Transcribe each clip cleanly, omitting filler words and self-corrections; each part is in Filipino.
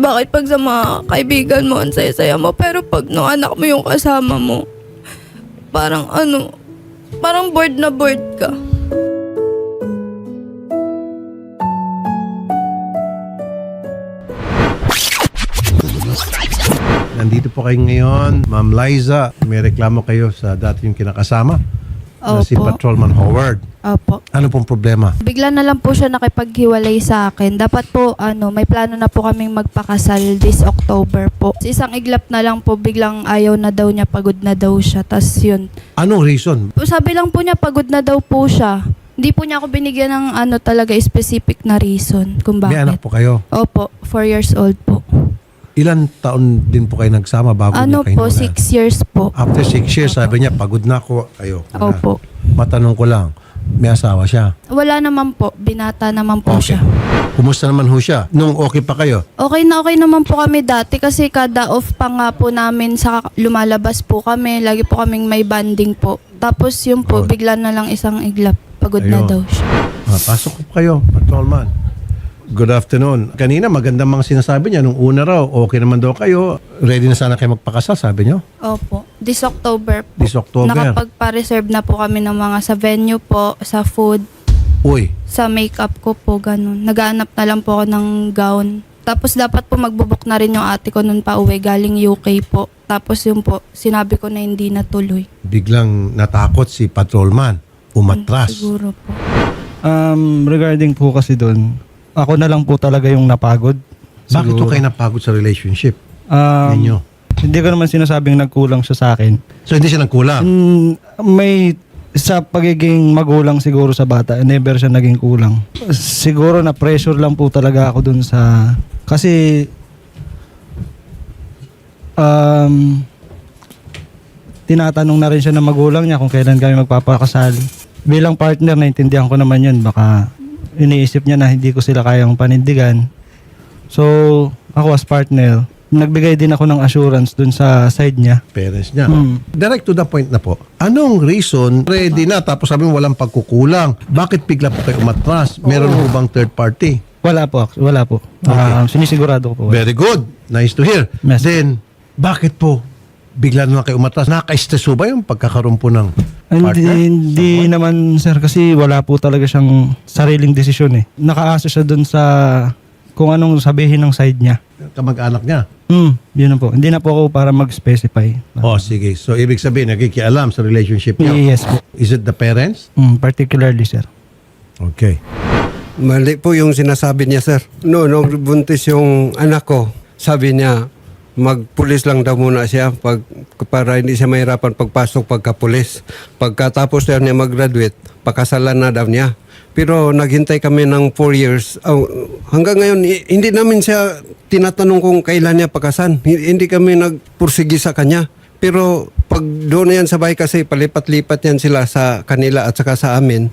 bakit pag sa mga kaibigan mo, ang saya-saya mo, pero pag nung anak mo yung kasama mo, parang parang bored na bored ka. Nandito po kayo ngayon, Ma'am Liza. May reklamo kayo sa dati yung kinakasama na si Opo. Patrolman Howard. Opo. Ano pong problema? Bigla na lang po siya nakipaghiwalay sa akin. Dapat po, may plano na po kaming magpakasal this October po. Isang iglap na lang po, biglang ayaw na daw niya, pagod na daw siya. Tas yun. Anong reason? Sabi lang po niya, pagod na daw po siya. Hindi po niya ako binigyan ng talaga specific na reason kung May anak bakit. po kayo. Opo, 4 years old po. Ilan taon din po kayo nagsama bago niya kayo Po, nawala? 6 years po. After 6 years, sabi niya, pagod na ako. Ayoko na. Opo. Matanong ko lang, may asawa siya? Wala naman po, binata naman po siya. Kumusta naman ho siya? Nung okay pa kayo? Okay naman po kami dati kasi kada off pa nga po namin sa lumalabas po kami. Lagi po kaming may banding po. Tapos yun po, Oh. bigla na lang isang iglap. Pagod na Ayun. daw siya. Pasok po kayo, Patrolman. Good afternoon. Kanina magandang mga sinasabi niya. Nung una raw, okay naman daw kayo. Ready na sana kayo magpakasal, sabi niyo? Opo. This October po. This October. Nakapagpa-reserve na po kami ng mga sa venue po, sa food, Uy, sa makeup ko po, ganun. Nagaanap na lang po ako ng gown. Tapos dapat po magbubuk na rin yung ate ko nun pa uwi, galing UK po. Tapos yun po, sinabi ko na hindi natuloy. biglang natakot si Patrolman. Umatras. Siguro po. Regarding po kasi doon, ako na lang po talaga yung napagod. Bakit Siguro. ho kayo napagod sa relationship Um, ninyo? Hindi ko naman sinasabing nagkulang siya sa akin. So hindi siya nagkulang? May sa pagiging magulang siguro sa bata, never siya naging kulang. Siguro na pressure lang po talaga ako dun sa... Kasi... tinatanong na rin siya ng magulang niya kung kailan kami magpapakasal. Bilang partner, naintindihan ko naman yun. Baka iniisip niya na hindi ko sila kayang panindigan. So, ako as partner, nagbigay din ako ng assurance dun sa side niya. Parents niya. Hmm. Direct to the point na po. Anong reason, ready na, tapos sabi mo walang pagkukulang. Bakit bigla po kayo umatras? Meron ho bang third party? Wala po. Sinisigurado ko po. Very good. Nice to hear. Yes. Then, bakit po bigla na kayo umatras? Nakaka-stress ho ba yung pagkakaroon po ng partner? Hindi naman sir kasi wala po talaga siyang sariling desisyon eh. Nakaasa siya dun sa kung anong sabihin ng side niya. Kamag-anak niya. Yun na po. Hindi na po ako para mag-specify. Oh, sige. So, ibig sabihin, nakikialam sa relationship niyo. Yes po. Is it the parents? Particularly sir. Okay. Mali po yung sinasabi niya, sir. Nung buntis yung anak ko, sabi niya, magpulis lang daw muna siya para hindi siya mahirapan pagpasok pagkapulis. Pagkatapos daw niya mag-graduate, pakasalan na daw niya. Pero naghintay kami ng 4 years. Hanggang ngayon, hindi namin siya tinatanong kung kailan niya pakasan. Hindi kami nagpursigi sa kanya. Pero pag doon na yan sa bahay kasi palipat-lipat yan sila sa kanila at saka sa amin.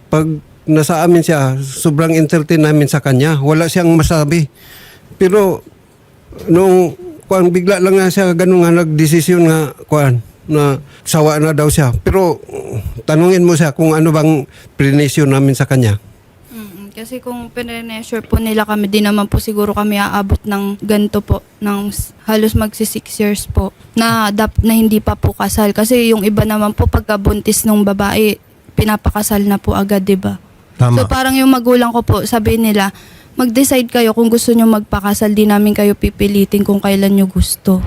Pag nasa amin siya, sobrang entertain namin sa kanya. Wala siyang masabi. Pero nung bigla lang nga siya ganun nga nagdesisyon nga na sawa na daw siya. Pero tanungin mo siya kung ano bang prinisyon namin sa kanya. Kasi kung pinrenesure po nila kami, di naman po siguro kami aabot ng ganito po, ng halos magsi 6 years po, na hindi pa po kasal. Kasi yung iba naman po, pagkabuntis ng babae, pinapakasal na po agad, di ba? Tama. So parang yung magulang ko po, sabi nila, mag-decide kayo kung gusto nyo magpakasal, di namin kayo pipilitin kung kailan nyo gusto.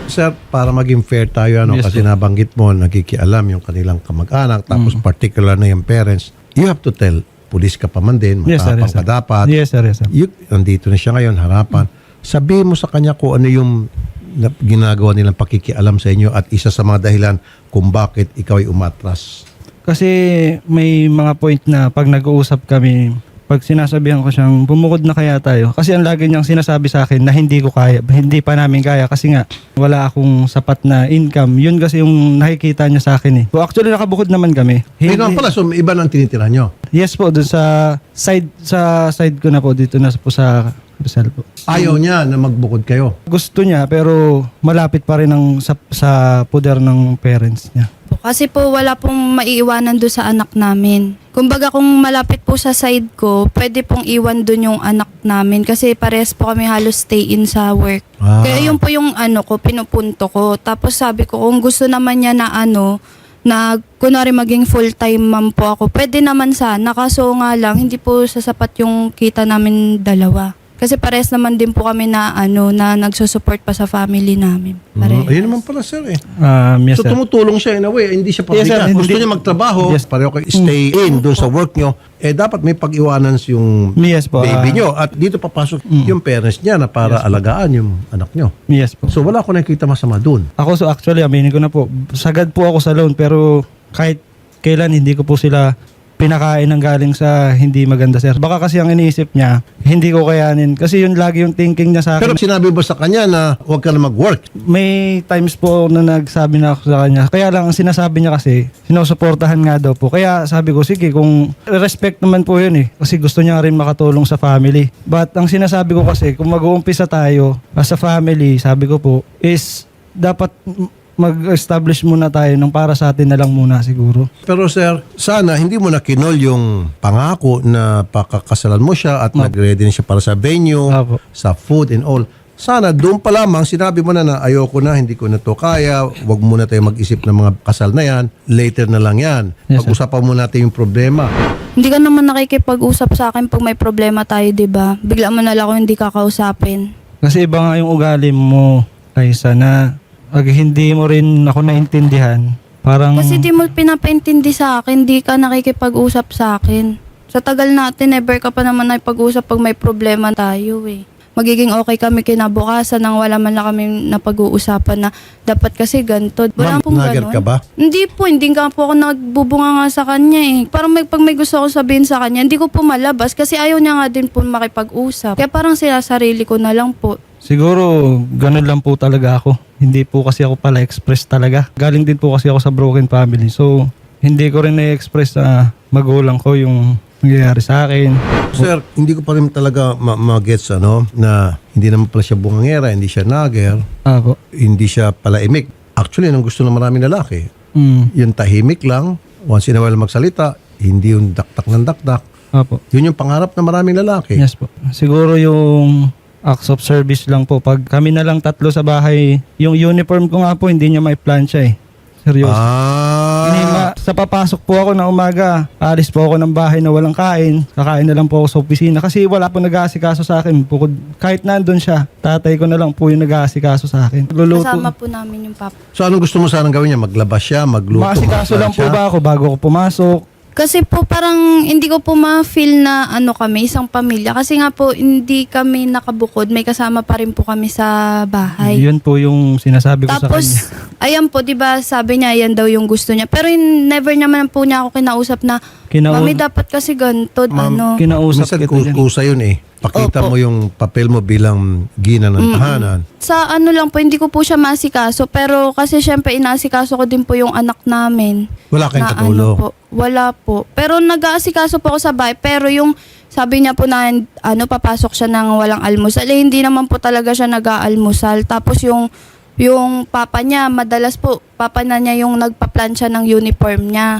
Sir, para maging fair tayo, Yes, kasi sir. nabanggit mo, nakikialam yung kanilang kamag-anak, tapos particular na yung parents, you have to tell, pulis ka pa man din, Yes, sir. matapang Yes, sir. ka dapat. Yes sir. Yes, sir. Nandito na siya ngayon, harapan. Sabihin mo sa kanya kung ano yung ginagawa nilang pakikialam sa inyo at isa sa mga dahilan kung bakit ikaw ay umatras. Kasi may mga point na pag nag-uusap kami, pag sinasabihan ko siyang bumukod na kaya tayo. Kasi ang lagi niyang sinasabi sa akin na hindi ko kaya, hindi pa namin kaya kasi nga wala akong sapat na income. Yun kasi yung nakikita niya sa akin eh. So actually nakabukod naman kami. Hindi naman pala, so iba nang tinitira nyo. Yes po, doon sa side ko na po, dito na po sa Rizal po. Ayaw niya na magbukod kayo. Gusto niya pero malapit pa rin sa puder ng parents niya. Kasi po wala pong maiiwanan doon sa anak namin. Kumbaga kung malapit po sa side ko, pwede pong iwan doon yung anak namin kasi pares po kami halos stay in sa work. Ah. Kaya yun po yung pinupunto ko. Tapos sabi ko kung gusto naman niya na kunwari maging full-time mom po ako, pwede naman sana. Kaso nga lang, hindi po sasapat yung kita namin dalawa. Kasi pares naman din po kami na nagsusupport pa sa family namin. Pares. Ayun naman pala, sir eh. Yes, So sir. tumutulong siya in a way, hindi siya Yes, sir. pabigat. Gusto Hindi- niya magtrabaho, Yes. pareho kayo stay in doon sa work nyo, dapat may pag-iwanan yung Yes po. baby nyo. At dito papasok yung parents niya na para alagaan yung anak nyo. Yes po. So wala ko nakikita masama doon. Ako actually, aminin ko na po, sagad po ako sa loan pero kahit kailan hindi ko po sila pinakain ng galing sa hindi maganda, sir. Baka kasi ang iniisip niya, hindi ko kayanin. Kasi yun lagi yung thinking niya sa Pero akin. sinabi ba sa kanya na huwag ka na mag-work? May times po na nagsabi na ako sa kanya. Kaya lang ang sinasabi niya kasi, sinusuportahan nga daw po. Kaya sabi ko, sige, kung respect naman po yun eh. Kasi gusto niya rin makatulong sa family. But ang sinasabi ko kasi, kung mag-uumpisa tayo as a family, sabi ko po, is dapat mag-establish muna tayo ng para sa atin na lang muna siguro. Pero sir, sana hindi mo na kinol yung pangako na pakakasalan mo siya at nag-ready na siya para sa venue, Apo. sa food and all. Sana doon pa lamang sinabi mo na ayoko na, hindi ko na to kaya, wag muna tayo mag-isip ng mga kasal na yan, later na lang yan. Yes, sir. Pag-usapan muna natin yung problema. Hindi ka naman nakikipag-usap sa akin pag may problema tayo, di ba? Bigla mo na lang ako hindi kakausapin. Kasi iba nga yung ugali mo, Liza, na pag hindi mo rin ako naintindihan, parang... Kasi di mo pinapaintindi sa akin, di ka nakikipag-usap sa akin. Sa tagal natin, never ka pa naman nakipag-usap pag may problema tayo eh. Magiging okay kami kinabukasan nang wala man lang kami napag-uusapan na dapat kasi ganito. Wala Ma'am, pong nagger ganon. ka ba? Hindi nga po ako nagbubunga nga sa kanya eh. Parang pag may gusto ako sabihin sa kanya, hindi ko po malabas kasi ayaw niya nga din po makipag-usap. Kaya parang sinasarili ko na lang po. Siguro, ganun lang po talaga ako. Hindi po kasi ako pala express talaga. Galing din po kasi ako sa broken family. So, hindi ko rin na-express sa magulang ko yung nangyayari sa akin. Sir, hindi ko pa rin talaga ma-gets na hindi naman pala siya bungangera, hindi siya nagger, Apo. hindi siya pala imik. Actually, ang gusto ng maraming lalaki, yung tahimik lang, once in a while magsalita, hindi yung daktak ng daktak. Apo. Yun yung pangarap ng maraming lalaki. Yes po. Siguro yung acts of service lang po. Pag kami na lang tatlo sa bahay, yung uniform ko nga po, hindi niya may plancha eh. Seryoso. Sa papasok po ako na umaga, alis po ako ng bahay na walang kain. Kakain na lang po ako sa opisina kasi wala po nag-aasikaso sa akin. Bukod, kahit nandun siya, tatay ko na lang po yung nag-aasikaso sa akin. Luluto. Kasama po namin yung papa. So anong gusto mo sanang gawin niya? Maglabas siya, magluto, Maasikaso lang po magplansya? ba ako bago ako pumasok? Kasi po parang hindi ko po ma-feel na kami, isang pamilya. Kasi nga po hindi kami nakabukod. May kasama pa rin po kami sa bahay. Yun po yung sinasabi ko sa kanya. Tapos, ayan po, di ba sabi niya, yan daw yung gusto niya. Pero never naman po niya ako kinausap na, Mami, dapat kasi ganito, Kinausap Minsan kita dyan. kusa yun eh. Pakita Opo. mo yung papel mo bilang gina ng tahanan. Sa lang po, hindi ko po siya maasikaso. Pero kasi syempre, inaasikaso ko din po yung anak namin. Wala kayong Na katulong. po, wala po. Pero nag-aasikaso po ako sa bahay. Pero yung sabi niya po na papasok siya ng walang almusal. Eh, hindi naman po talaga siya nag-aalmusal. Tapos yung papa niya, madalas po, papa na niya yung nagpa-plan siya ng uniform niya.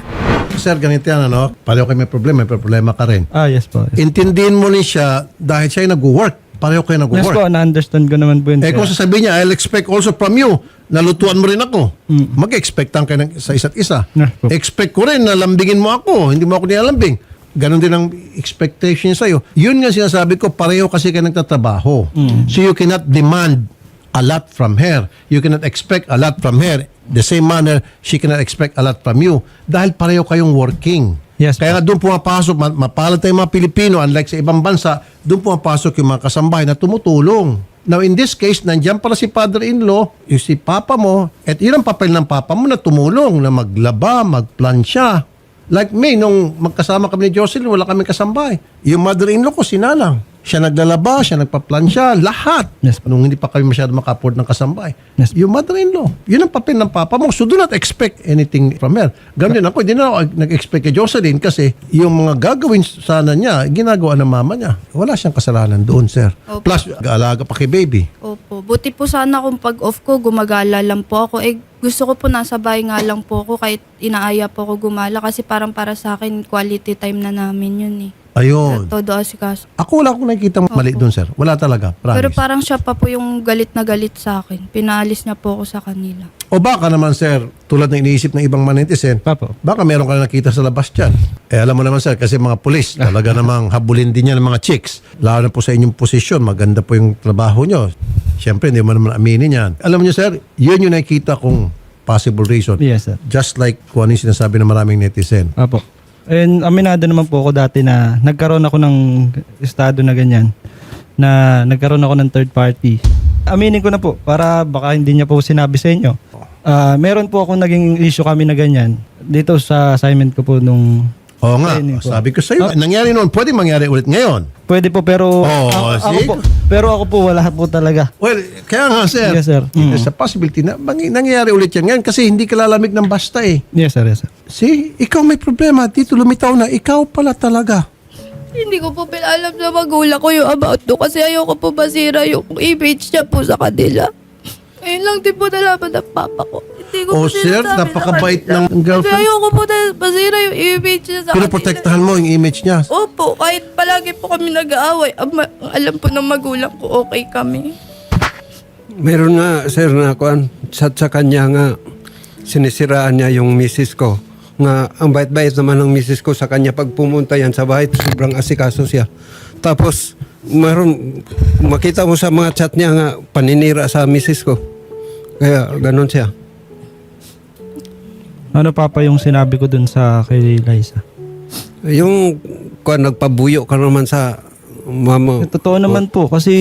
Sir, ganito yan, pareho kayo may problema ka rin. Yes po. Intindihin mo rin siya dahil siya ay nag-work. Pareho kayo Yes nag-work. po, na-understand ko naman po yun. Kung sir. sasabihin niya, I'll expect also from you, nalutuan mo rin ako. Mag-expectan kayo sa isa't isa. Yes po. Expect ko rin na lambingin mo ako, hindi mo ako nilalambing. Ganon din ang expectation niya sa'yo. Yun nga sinasabi ko, pareho kasi kayo nagtatrabaho. So you cannot demand a lot from her. You cannot expect a lot from her. The same manner, she cannot expect a lot from you. Dahil pareho kayong working. Yes, Kaya nga doon pumapasok, mapalad tayong mga Pilipino, unlike sa ibang bansa, doon pumapasok yung mga kasambahay na tumutulong. Now in this case, nandiyan pala si father-in-law, yung si papa mo, at yun ang papel ng papa mo na tumulong, na maglaba, magplansya. Like me, nung magkasama kami ni Jocelyn, wala kami kasambahay. Yung mother-in-law ko, sinalang. Siya naglalaba, siya nagpaplansya, lahat. Yes, po. Nung hindi pa kayo masyado maka-afford ng kasambay. Yes, Yung mother-in-law, yun ang papel ng papa mo. So do not expect anything from her. Ganun din ako, hindi na ako nag-expect kay Jocelyn kasi yung mga gagawin sana niya, ginagawa ng mama niya. Wala siyang kasalanan doon, sir. Opo. Plus, alaga pa kay baby. Opo. Buti po sana kung pag off ko, gumagala lang po ako. Gusto ko po nasa bahay nga lang po ako kahit inaaya po ako gumala kasi parang para sa akin quality time na namin yun eh. Ayun. Todo asikaso. Ako wala akong nakikita mali doon, sir. Wala talaga. Promise. Pero parang siya pa po yung galit na galit sa akin. Pinaalis niya po ako sa kanila. O baka naman, sir, tulad ng iniisip ng ibang manetizen, Papo. baka meron ka na nakita sa labas dyan. Alam mo naman, sir, kasi mga pulis, talaga namang habulin din yan ng mga chicks. Lalo na po sa inyong posisyon, maganda po yung trabaho nyo. Siyempre, hindi mo naman aminin yan. Alam niyo, sir, yun yung nakikita kong possible reason. Yes, sir. Just like kung ano yung sinasabi ng maraming netizen. Apo. And aminado naman po ako dati na nagkaroon ako ng estado na ganyan, na nagkaroon ako ng third party. Aminin ko na po para baka hindi niya po sinabi sa inyo. Meron po akong naging issue kami na ganyan dito sa assignment ko po nung Oo nga, training po. sabi ko sa iyo, nangyari noon, pwede mangyari ulit ngayon. Pwede po pero see? ako po wala po talaga. Well, kaya nga, sir. Yes, sir. There's a possibility na nangyayari ulit yan ngayon kasi hindi ka lalamig ng basta eh. Yes, sir. Yes, sir. See, ikaw may problema. Dito lumitaw na. Ikaw pala talaga. Hindi ko po pinalam sa magulang ko yung about to kasi ayoko po masira yung image niya po sa kanila. Ayun lang din po nalaman ng papa ko. Hindi ko Oh, po sir, sinasabi napakabait sa kanila. ng girlfriend. Kasi ayoko po na masira yung image niya sa kanila. Pinoprotektahan mo yung image niya. Opo, kahit palagi po kami nag-aaway, alam po ng magulang ko okay kami. Meron nga, sir, na kuan, sa kanya nga, sinisiraan niya yung misis ko. Nga, ang bait-bait naman ng misis ko sa kanya. Pag pumunta yan sa bahay, sobrang asikaso siya. Tapos, makita mo sa mga chat niya nga, paninira sa misis ko. Kaya, ganun siya. Ano papa yung sinabi ko dun sa kay Liza? Yung, kuan, nagpabuyo ka naman sa mama. Totoo naman po kasi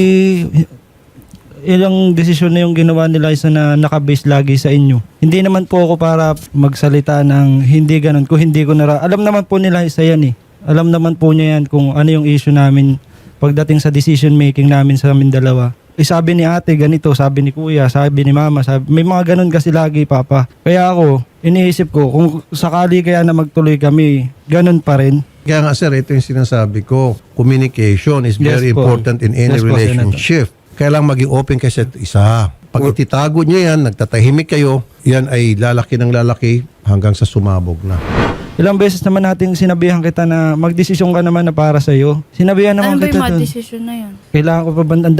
ilang desisyon na yung ginawa ni Liza na nakabase lagi sa inyo. Hindi naman po ako para magsalita ng hindi ganun. Kung hindi ko alam naman po ni Liza yan eh. Alam naman po niya yan kung ano yung issue namin pagdating sa decision making namin sa amin dalawa. Sabi ni ate ganito, sabi ni kuya, sabi ni mama, may mga ganun kasi lagi papa. Kaya ako, iniisip ko kung sakali kaya na magtuloy kami, ganun pa rin. Kaya nga, sir, ito yung sinasabi ko. Communication is very Yes po. important in any Yes po, relationship. Kailangan maging open kayo sa isa. Pag ititago nyo yan, nagtatahimik kayo, yan ay lalaki ng lalaki hanggang sa sumabog na. Ilang beses naman nating sinabihan kita na magdesisyon ka naman na para sa'yo. Sinabihan naman Ano ba kita yung mga dun. decision na yun? Kailangan ko pa ba? Ang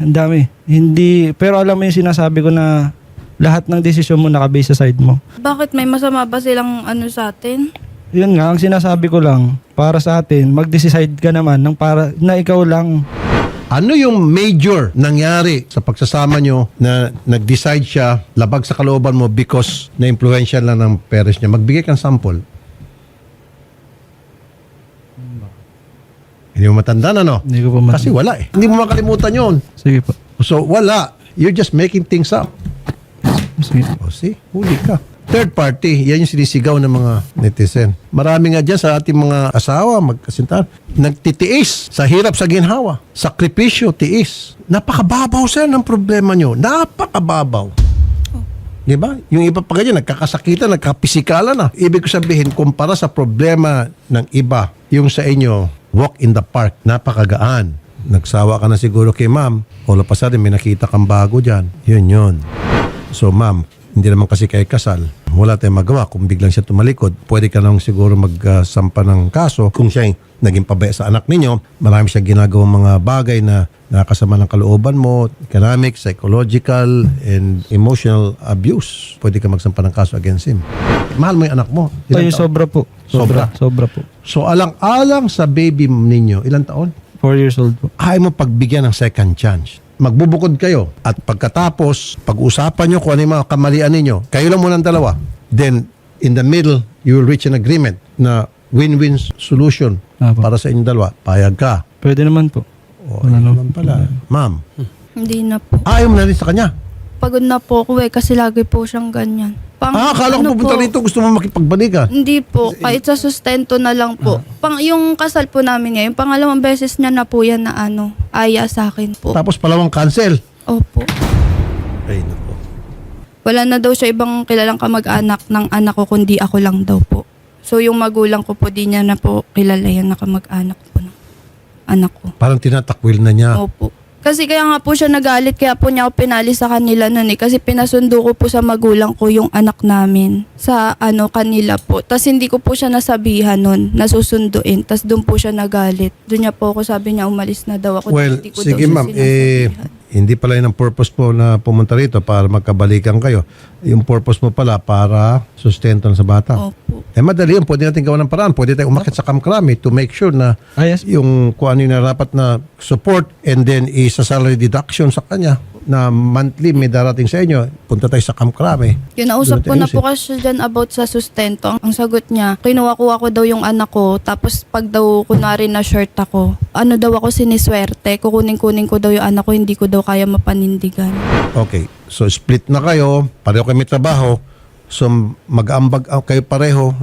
dami. Hindi, pero alam mo yung sinasabi ko na lahat ng desisyon mo nakabase sa side mo. Bakit may masama ba silang sa atin? Yun nga, ang sinasabi ko lang, para sa atin, mag-decide ka naman ng para, na ikaw lang. Ano yung major nangyari sa pagsasama nyo na nag-decide siya labag sa kalooban mo because na-influensya lang ng parents niya? Magbigay kang sample. Hindi mo matandaan, ano? Hindi ko pa Kasi wala eh. Hindi mo makalimutan yun. Sige po. So, wala. You're just making things up. Sige. O, see? Huli ka. Third party, yan yung sinisigaw ng mga netizen. Marami nga dyan sa ating mga asawa, magkasintahan, nagtitiis sa hirap sa ginhawa. Sakripisyo, tiis. Napakababaw, sir, ng problema nyo. Napakababaw. Di ba? Yung iba pa ganyan, nagkakasakitan, nagkapisikalan na. Ibig ko sabihin, kumpara sa problema ng iba, yung sa inyo, walk in the park, napakagaan. Nagsawa ka na siguro kay ma'am, all of a sudden may nakita kang bago dyan. Yun. So ma'am, hindi naman kasi kayo kasal. Wala tayong magawa. Kung biglang siya tumalikod, pwede ka lang siguro magsampa ng kaso. Kung siya naging pabaya sa anak ninyo, marami siya ginagawang mga bagay na nakasama ng kalooban mo, economic, psychological, and emotional abuse. Pwede ka magsampa ng kaso against him. Mahal mo yung anak mo. Ay, Ilang taon? sobra po. Sobra po. So alang-alang sa baby ninyo, ilang taon? 4 years old po. Ayaw mo pagbigyan ng second chance. Magbubukod kayo at pagkatapos, pag-usapan nyo kung ano yung mga kamalian ninyo, kayo lang muna ang dalawa. Then, in the middle, you will reach an agreement na win-win solution Apo. para sa inyong dalawa. Payag ka. Pwede naman po. O, Wala ayun naman naman. pala. Ma'am, Hindi na po. ayaw mo na rin sa kanya. Pagod na po ako kasi lagi po siyang ganyan. Akala ko pupunta po, rito, gusto mo makipagbalikan. Hindi po, kahit sa sustento na lang po. Yung kasal po namin ngayon, pangalawang beses niya na po yan na aya sa akin po. Tapos palawang cancel. Opo. Ay, naku. Wala na daw siya ibang kilalang kamag-anak ng anak ko, kundi ako lang daw po. So yung magulang ko po, di niya na po kilala yan na kamag-anak po ng anak ko. Parang tinatakwil na niya. Opo. Kasi kaya nga po siya nagalit, kaya po niya ako pinali sa kanila nun eh. Kasi pinasundo ko po sa magulang ko yung anak namin sa kanila po. Tapos hindi ko po siya nasabihan nun, nasusunduin. Tapos doon po siya nagalit. Doon niya po ako sabi niya umalis na daw ako. Well, Hindi ko sige daw siya ma'am, sinasabihan. hindi pala yun ang purpose po na pumunta rito para magkabalikan kayo. Yung purpose mo pala para sustento sa bata. Opo. Madali yun. Pwede natin gawa ng paraan. Pwede tayo umakit sa kamkrami to make sure na Yes. yung kung ano yung narapat na support and then isa salary deduction sa kanya na monthly may darating sa inyo. Punta tayo sa kamkrami. Yun, nausap ko Doon na natin po kasi dyan about sa sustento. Ang sagot niya, kinuha-kuha ko daw yung anak ko, tapos pag daw kunwari na short ako, daw ako siniswerte, kukunin-kunin ko daw yung anak ko, hindi ko daw kaya mapanindigan. Okay. So split na kayo. Pareho kayo may trabaho. So mag-ambag kayo pareho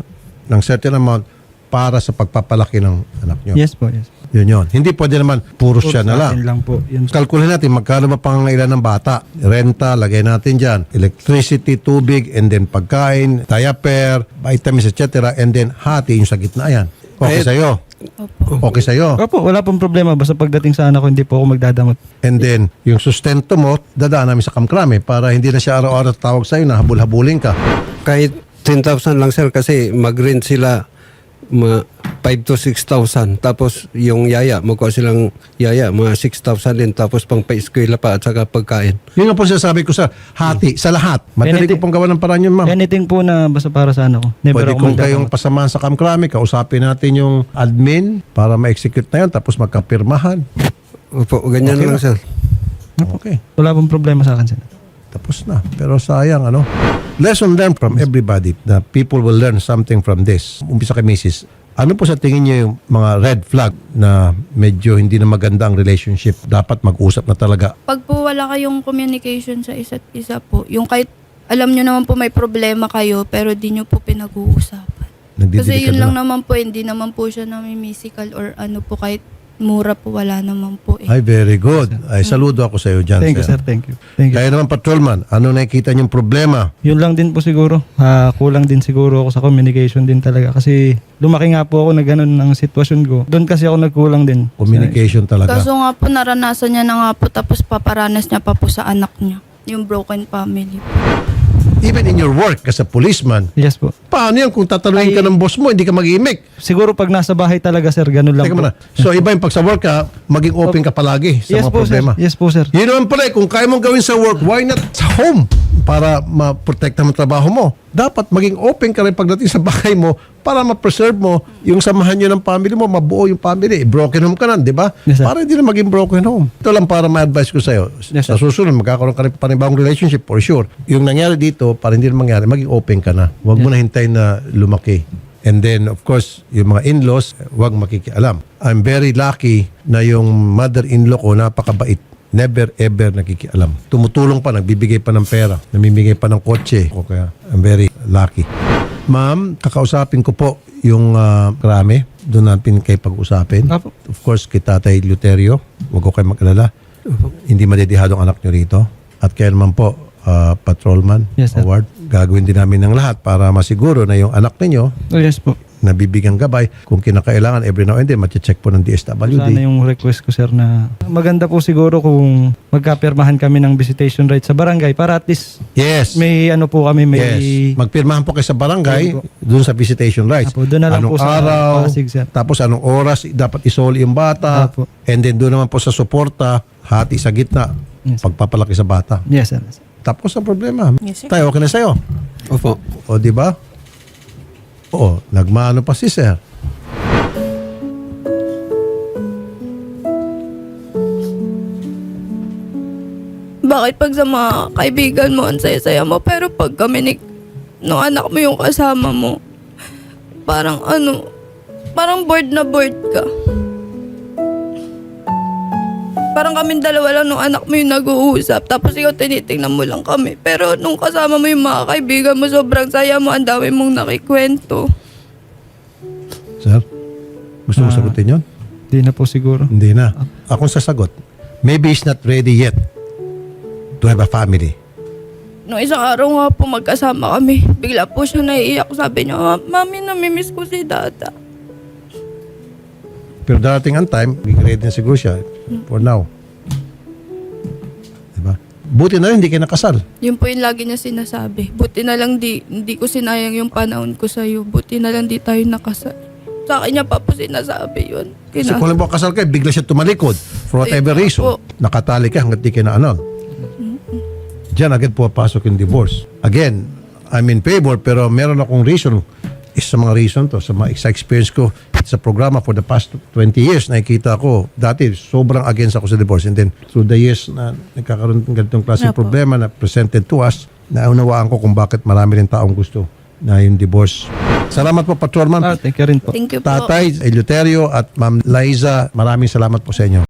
ng certain amount para sa pagpapalaki ng anak nyo. Yes po, yes. Yun yun. Hindi pwede naman puro siya na Sa akin lang. lang po. Yun. Kalkulin natin magkano ba pangangailan ng bata. Renta, lagay natin dyan. Electricity, tubig, and then pagkain, diaper, vitamins, etc. And then hati yung sa gitna yan. Okay sa'yo. Opo. Okay sa'yo. Opo, wala pong problema. Basta pagdating sa anak ko, hindi po ako magdadamot. And then, yung sustento mo, dadaan namin sa kamkrame para hindi na siya araw-araw tawag sa'yo na habul-habulin ka. Kahit 10,000 lang sir kasi mag-rent sila 5 to 6,000. Tapos yung yaya, magkuha silang yaya, mga 6,000 din. Tapos pang pa-eskwela pa at saka pagkain. Yun nga po sinasabi ko sa hati, sa lahat. Madali ko Anything. pong gawa ng paraan yun, ma'am. Anything po na basta para sa anak ko. Never Pwede ako kung kayong magdadamot. pasamahan sa kamkrame, kausapin natin yung admin para ma-execute na yun, tapos magkapirmahan. Opo, ganyan Okay lang na. sir. Okay. Wala pong problema sa akin, sir. Tapos na. Pero sayang, lesson learned from everybody na people will learn something from this. Umpisa kay Mrs. Ano po sa tingin niyo yung mga red flag na medyo hindi na maganda ang relationship? Dapat mag-usap na talaga. Pag po wala kayong communication sa isa't isa po, yung kahit alam nyo naman po may problema kayo, pero di nyo po pinag-uusapan. Kasi Nagdidilig yun ka lang na. naman po, hindi naman po siya namimisical or po kahit mura po wala naman po eh. Ay, very good. Ay, saludo ako sa iyo dyan, Thank you, sir. Thank you. Thank you. Kaya naman, patrolman, ano nakikita niyong problema? Yun lang din po siguro. Kulang din siguro ako sa communication din talaga. Kasi lumaki nga po ako na ganun ang sitwasyon ko. Doon kasi ako nagkulang din. Communication talaga. Kaso nga po naranasan niya na nga po tapos paparanas niya pa po sa anak niya. Yung broken family. Even in your work as a policeman, Yes po. paano yan kung tatanungin ka ng boss mo, hindi ka mag-imik? Siguro pag nasa bahay talaga, sir, ganun lang Teka po. muna. So iba yung pag sa work ka, maging open ka palagi sa Yes mga po, problema. sir. Yes po, sir. Yun naman pala, kung kaya mong gawin sa work, why not sa home? Para ma-protect mo ang trabaho mo. Dapat maging open ka rin pagdating sa bahay mo para ma-preserve mo yung samahan nyo ng family mo, mabuo yung family. Broken home ka na, di ba? Yes, sir. Para hindi na maging broken home. Ito lang para ma-advise ko sa'yo. Yes, Sa susunod, magkakaroon ka rin panibagong relationship for sure. Yung nangyari dito, para hindi na mangyari, maging open ka na. Huwag mo na hintayin na lumaki. And then, of course, yung mga in-laws, huwag makikialam. I'm very lucky na yung mother-in-law ko napakabait. Never ever nakikialam. Tumutulong pa, nagbibigay pa ng pera, namimigay pa ng kotse. O kaya, I'm very lucky. Ma'am, kakausapin ko po yung krame. Doon natin kayo pag-usapin. Apo. Of course, kay Tatay Luterio. Huwag ko kayo mag-alala. Hindi madidihado ang anak nyo rito. At kaya naman po, patrolman, Yes, sir. award. Gagawin din namin ng lahat para masiguro na yung anak ninyo Oh, yes po. nabibigyan gabay. Kung kinakailangan, every now and then, check po ng DSWD. Sana yung request ko, sir, na maganda po siguro kung magkapirmahan kami ng visitation right sa barangay para at least Yes. may po kami, may... Yes. Magpirmahan po kayo sa barangay Ayun po. doon sa visitation rights. Apo, doon na lang anong po sa araw, Pasig, sir. tapos anong oras dapat isoli yung bata. Apo. And then doon naman po sa suporta, hati sa gitna, Yes. pagpapalaki sa bata. Yes, sir. Tapos ang problema. Yes, sir. Tayo, okay na sa'yo. Opo. O, di ba? Oo, nagmano pa si sir. Bakit pag sa mga kaibigan mo, ang saya-saya mo, pero pag kami nung anak mo yung kasama mo, parang parang bored na bored ka. Parang kaming dalawa lang nung anak mo yung nag-uusap. Tapos ikaw tinitingnan mo lang kami. Pero nung kasama mo yung mga kaibigan mo, sobrang saya mo. Ang dami mong nakikwento. Sir, gusto mo sagutin yun? Hindi na po siguro. Hindi na. Akong sasagot. Maybe he's not ready yet to have a family. Nung isang araw nga po magkasama kami, bigla po siya naiiyak. Sabi niya, Mami, namimiss ko si Dada. Pero darating ang time, ready na siguro siya for now. Diba? Buti na rin, hindi kayo nakasal. Yun po yung lagi niya sinasabi. Buti na lang hindi ko sinayang yung panahon ko sa'yo. Buti na lang di tayo nakasal. Sa akin niya pa po sinasabi yun. Kasi kung alam mo kasal kayo, bigla siya tumalikod for whatever Ayun nga reason. po. Nakatali ka hanggat di kayo na ano. Diyan agad pumapasok yung divorce. Again, I'm in favor pero meron akong reason. Isa sa mga reason to, sa mga sa experience ko sa programa for the past 20 years, nakikita ko, dati sobrang against ako sa divorce. And then through the years na nagkakaroon ng ganitong klaseng Apo. problema na presented to us, naunawaan ko kung bakit marami rin taong gusto na yung divorce. Salamat po, Patrolman. Thank you rin po. Thank you po. Tatay Eleuterio at Ma'am Liza, maraming salamat po sa inyo.